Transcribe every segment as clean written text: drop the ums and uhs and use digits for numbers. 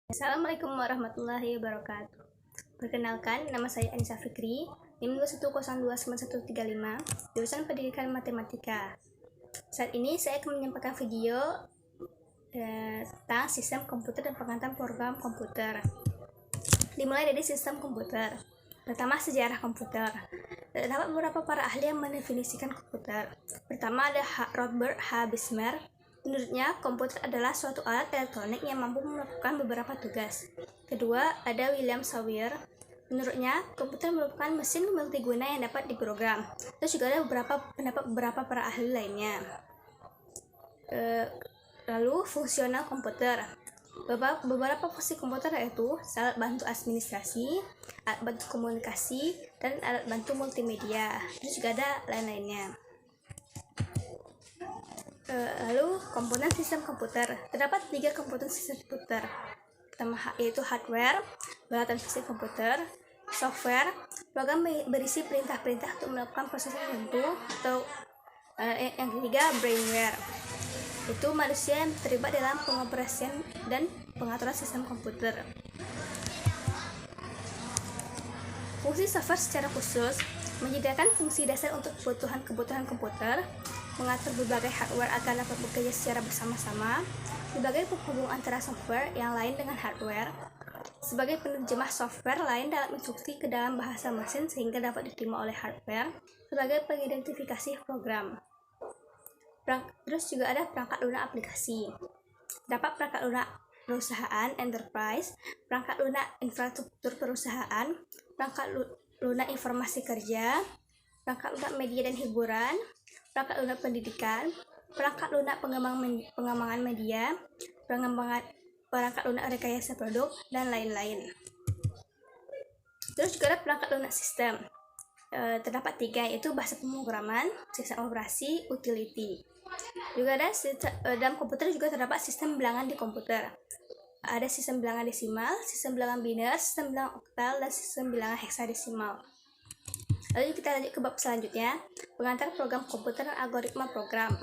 Assalamualaikum warahmatullahi wabarakatuh. Perkenalkan, nama saya Anissa Fikri, NIM 210291135, jurusan Pendidikan Matematika. Saat ini saya akan menyampaikan video tentang sistem komputer dan pengantar program komputer. Dimulai dari sistem komputer. Pertama, sejarah komputer. Terdapat beberapa para ahli yang mendefinisikan komputer. Pertama ada Robert H. Bismer. Menurutnya, komputer adalah suatu alat elektronik yang mampu melakukan beberapa tugas. Kedua, ada William Sawyer. Menurutnya, komputer merupakan mesin multiguna yang dapat diprogram. Terus juga ada beberapa para ahli lainnya. Lalu, fungsional komputer. Beberapa fungsi komputer yaitu alat bantu administrasi, alat bantu komunikasi, dan alat bantu multimedia. Terus juga ada lain-lainnya. Lalu komponen sistem komputer. Terdapat 3 komponen sistem komputer. Pertama yaitu hardware, peralatan fisik komputer, software, program berisi perintah-perintah untuk melakukan proses tertentu, atau yang ketiga brainware. Itu manusia yang terlibat dalam pengoperasian dan pengaturan sistem komputer. Fungsi software secara khusus menyediakan fungsi dasar untuk kebutuhan komputer, mengatur berbagai hardware agar dapat bekerja secara bersama-sama, sebagai penghubung antara software yang lain dengan hardware, sebagai penerjemah software lain dalam instruksi ke dalam bahasa mesin sehingga dapat diterima oleh hardware, sebagai pengidentifikasi program. Terus juga ada perangkat lunak aplikasi. Dapat perangkat lunak perusahaan enterprise, perangkat lunak infrastruktur perusahaan, perangkat lunak informasi kerja, perangkat lunak media dan hiburan, perangkat lunak pendidikan, perangkat lunak pengembangan media, perangkat lunak rekayasa produk, dan lain-lain. Terus juga ada perangkat lunak sistem. Terdapat 3, yaitu bahasa pemrograman, sistem operasi, utility. Juga ada dalam komputer juga terdapat sistem bilangan di komputer. Ada sistem bilangan desimal, sistem bilangan biner, sistem bilangan oktal, dan sistem bilangan heksadesimal. Lalu kita lanjut ke bab selanjutnya, pengantar program komputer dan algoritma program.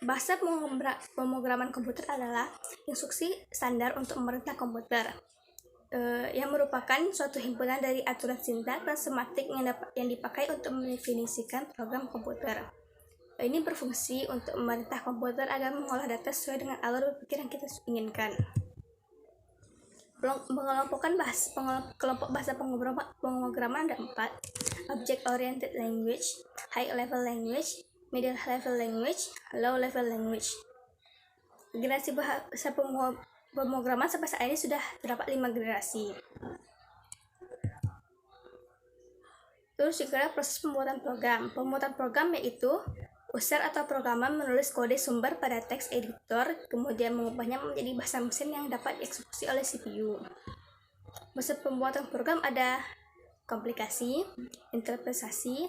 Bahasa pemrograman komputer adalah instruksi standar untuk memerintah komputer, yang merupakan suatu himpunan dari aturan sintaks dan semantik yang dipakai untuk mendefinisikan program komputer. Ini berfungsi untuk memerintah komputer agar mengolah data sesuai dengan alur berpikir yang kita inginkan. Kelompok bahasa pemrograman ada 4: Object Oriented Language, High Level Language, Middle Level Language, Low Level Language. Generasi bahasa pemrograman sampai saat ini sudah terdapat 5 generasi. Terus juga ada proses pembuatan program. Pembuatan program yaitu user atau programmer menulis kode sumber pada teks editor, kemudian mengubahnya menjadi bahasa mesin yang dapat dieksekusi oleh CPU. Proses pembuatan program ada komplikasi, interpretasi,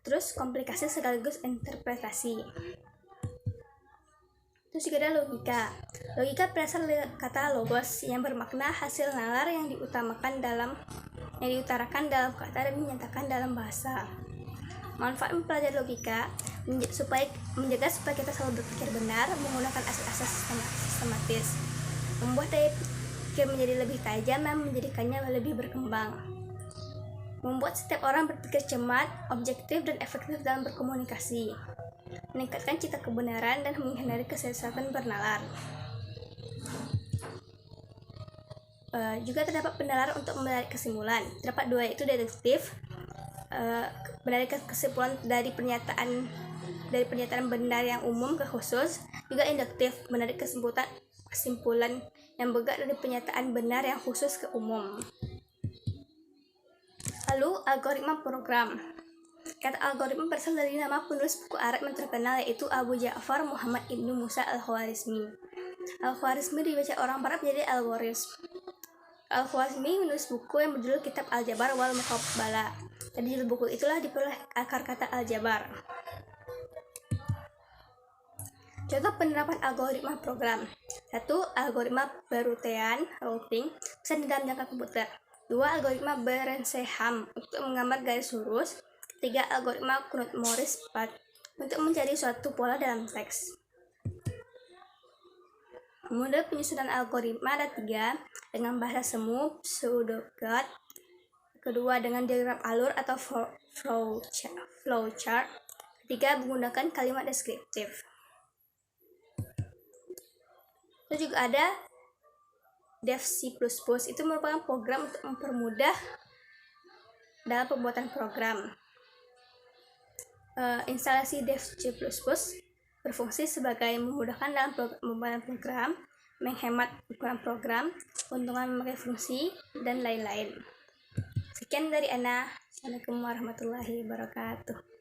terus komplikasi sekaligus interpretasi. Terus juga ada logika. Logika berasal dari kata logos yang bermakna hasil nalar yang diutarakan dalam kata dan dinyatakan dalam bahasa. Manfaat mempelajari logika menjaga supaya kita selalu berpikir benar menggunakan asas-asas sistematis, membuat daya pikir menjadi lebih tajam dan menjadikannya lebih berkembang, membuat setiap orang berpikir cermat, objektif, dan efektif dalam berkomunikasi, meningkatkan cita kebenaran dan menghindari kesesatan bernalar. Juga terdapat penalar untuk menarik kesimpulan. Terdapat 2, yaitu deduktif, menarik kesimpulan dari pernyataan benar yang umum ke khusus. Juga induktif, menarik kesimpulan yang bergerak dari pernyataan benar yang khusus ke umum. Lalu algoritma program. Kata algoritma berasal dari nama penulis buku Arab yang terkenal, yaitu Abu Ja'far Muhammad ibnu Musa al-Khwarizmi. Al-Khwarizmi dibaca orang Arab jadi algoritm. Al-Khwarizmi menulis buku yang berjudul Kitab Al-Jabar wal Muqabala. Dari judul buku itulah diperoleh akar kata Al-Jabar. Contoh penerapan algoritma program. 1. Algoritma Barutean routing, pesan di dalam jangka komputer. 2. Algoritma Berensham untuk menggambar garis lurus. 3. Algoritma Knuth-Morris path untuk mencari suatu pola dalam teks. Model penyusunan algoritma ada 3, dengan bahasa semu, pseudocode. Kedua, dengan diagram alur atau flowchart. Ketiga, menggunakan kalimat deskriptif. Itu juga ada Dev C++, itu merupakan program untuk mempermudah dalam pembuatan program. Instalasi Dev C++ berfungsi sebagai memudahkan dalam pembuatan program, menghemat ukuran program, keuntungan memakai fungsi, dan lain-lain. Sekian dari Ana. Assalamualaikum warahmatullahi wabarakatuh.